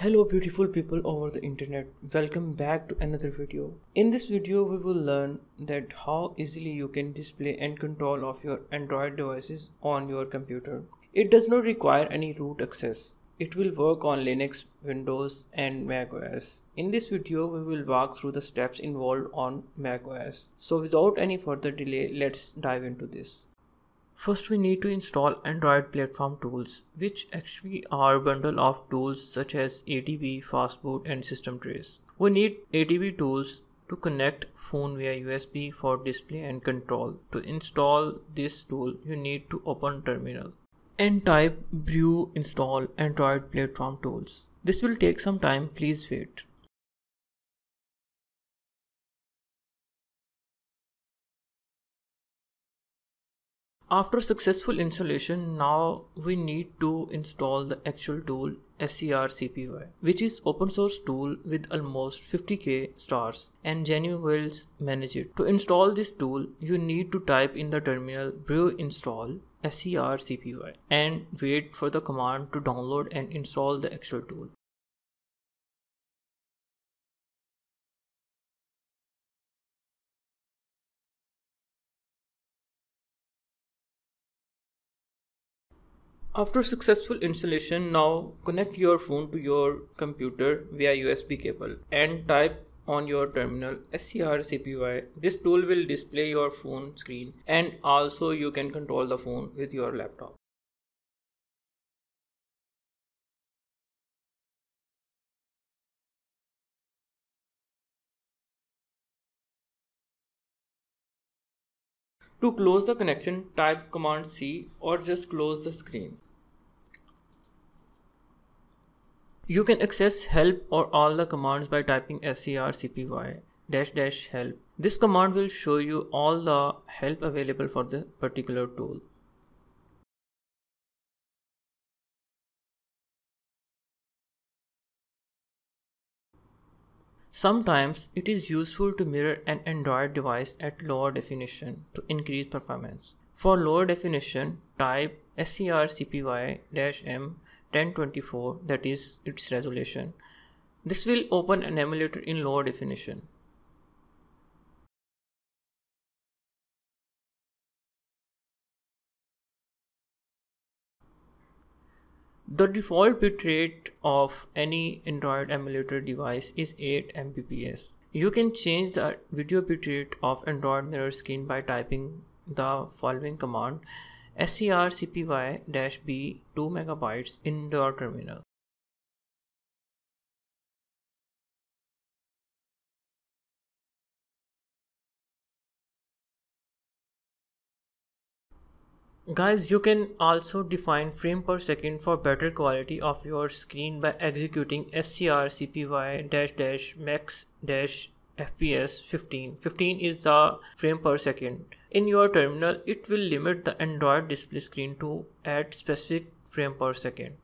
Hello beautiful people over the internet, welcome back to another video. In this video we will learn that how easily you can display and control of your Android devices on your computer. It does not require any root access. It will work on Linux, Windows and macOS. In this video we will walk through the steps involved on macOS. So without any further delay, let's dive into this. First, we need to install Android platform tools, which actually are a bundle of tools such as ATB, Fastboot, and System Trace. We need ATB tools to connect phone via USB for display and control. To install this tool, you need to open terminal and type brew install Android platform tools. This will take some time, please wait. After successful installation, now we need to install the actual tool SCRCPY, which is open source tool with almost 50k stars, and Genuwells manage it. To install this tool, you need to type in the terminal brew install SCRCPY and wait for the command to download and install the actual tool. After successful installation, now connect your phone to your computer via USB cable and type on your terminal SCRCPY. This tool will display your phone screen and also you can control the phone with your laptop. To close the connection, type Command C or just close the screen. You can access help or all the commands by typing scrcpy --help. This command will show you all the help available for the particular tool. Sometimes it is useful to mirror an Android device at lower definition to increase performance. For lower definition, type scrcpy-m 1024, that is its resolution. This will open an emulator in lower definition. The default bitrate of any Android emulator device is 8 Mbps. You can change the video bitrate of Android mirror screen by typing the following command scrcpy-b 2 MB in your terminal. Guys, you can also define frame per second for better quality of your screen by executing scrcpy-max-fps 15. 15 is the frame per second. In your terminal, it will limit the Android display screen to at specific frame per second.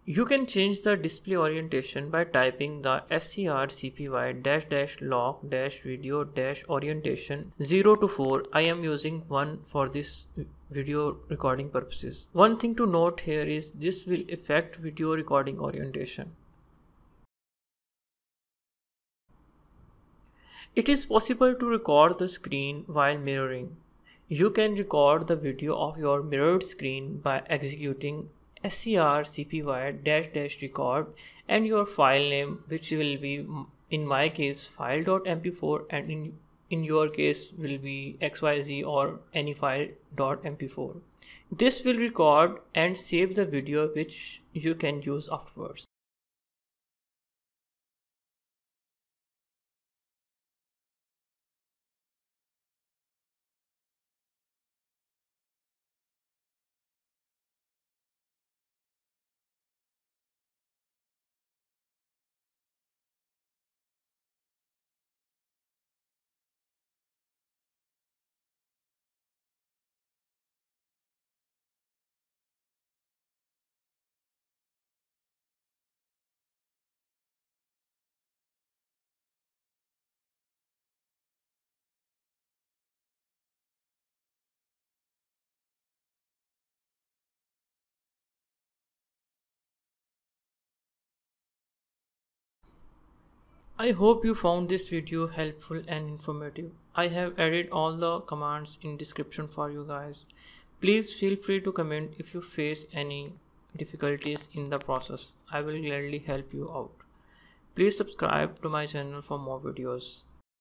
You can change the display orientation by typing the scrcpy-lock-video-orientation 0 to 4. I am using 1 for this video recording purposes. One thing to note here is this will affect video recording orientation. It is possible to record the screen while mirroring. You can record the video of your mirrored screen by executing scrcpy-record and your file name, which will be in my case file.mp4 and in your case will be xyz or any file.mp4. This will record and save the video which you can use afterwards. I hope you found this video helpful and informative. I have added all the commands in description for you guys. Please feel free to comment if you face any difficulties in the process. I will gladly help you out. Please subscribe to my channel for more videos.